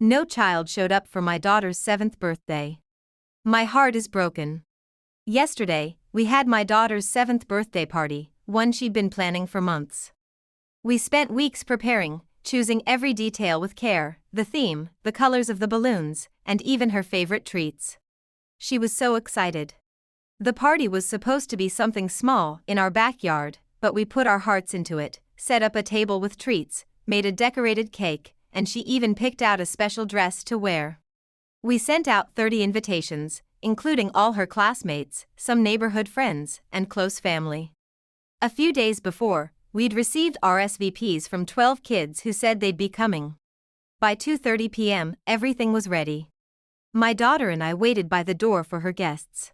No child showed up for my daughter's 7th birthday. My heart is broken. Yesterday, we had my daughter's 7th birthday party, one she'd been planning for months. We spent weeks preparing, choosing every detail with care, the theme, the colors of the balloons, and even her favorite treats. She was so excited. The party was supposed to be something small in our backyard, but we put our hearts into it, set up a table with treats, made a decorated cake, and she even picked out a special dress to wear. We sent out 30 invitations, including all her classmates, some neighborhood friends, and close family. A few days before, we'd received RSVPs from 12 kids who said they'd be coming. By 2:30 p.m., everything was ready. My daughter and I waited by the door for her guests.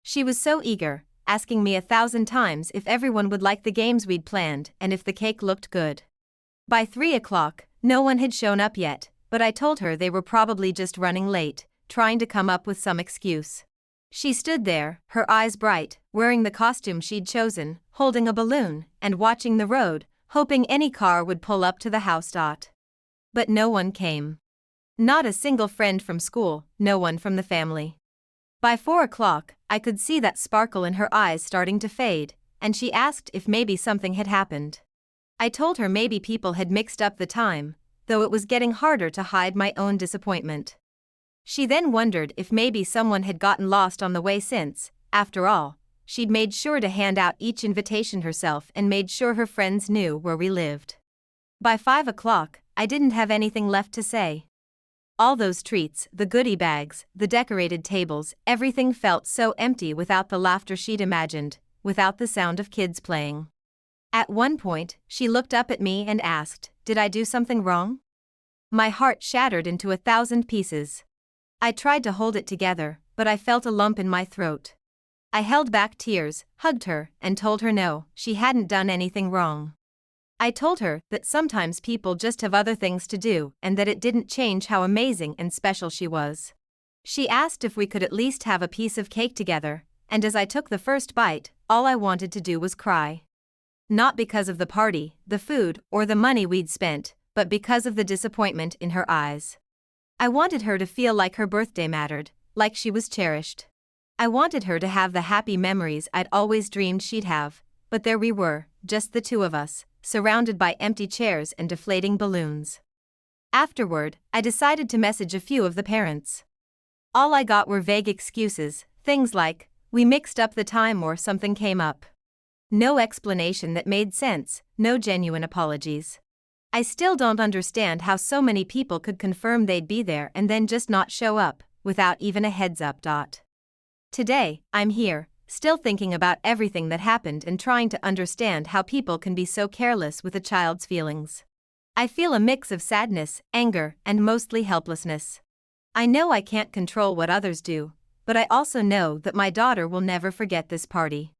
She was so eager, asking me 1,000 times if everyone would like the games we'd planned and if the cake looked good. By 3 o'clock, no one had shown up yet, but I told her they were probably just running late, trying to come up with some excuse. She stood there, her eyes bright, wearing the costume she'd chosen, holding a balloon, and watching the road, hoping any car would pull up to the house. But no one came. Not a single friend from school, no one from the family. By 4 o'clock, I could see that sparkle in her eyes starting to fade, and she asked if maybe something had happened. I told her maybe people had mixed up the time, though it was getting harder to hide my own disappointment. She then wondered if maybe someone had gotten lost on the way since, after all, she'd made sure to hand out each invitation herself and made sure her friends knew where we lived. By 5 o'clock, I didn't have anything left to say. All those treats, the goodie bags, the decorated tables, everything felt so empty without the laughter she'd imagined, without the sound of kids playing. At one point, she looked up at me and asked, "Did I do something wrong?" My heart shattered into 1,000 pieces. I tried to hold it together, but I felt a lump in my throat. I held back tears, hugged her, and told her no, she hadn't done anything wrong. I told her that sometimes people just have other things to do and that it didn't change how amazing and special she was. She asked if we could at least have a piece of cake together, and as I took the first bite, all I wanted to do was cry. Not because of the party, the food, or the money we'd spent, but because of the disappointment in her eyes. I wanted her to feel like her birthday mattered, like she was cherished. I wanted her to have the happy memories I'd always dreamed she'd have, but there we were, just the two of us, surrounded by empty chairs and deflating balloons. Afterward, I decided to message a few of the parents. All I got were vague excuses, things like, "We mixed up the time" or "something came up." No explanation that made sense, no genuine apologies. I still don't understand how so many people could confirm they'd be there and then just not show up, without even a heads up. Today, I'm here, still thinking about everything that happened and trying to understand how people can be so careless with a child's feelings. I feel a mix of sadness, anger, and mostly helplessness. I know I can't control what others do, but I also know that my daughter will never forget this party.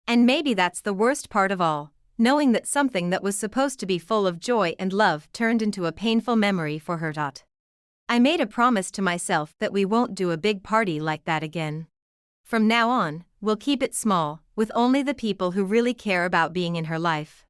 And maybe that's the worst part of all, knowing that something that was supposed to be full of joy and love turned into a painful memory for her. I made a promise to myself that we won't do a big party like that again. From now on, we'll keep it small, with only the people who really care about being in her life.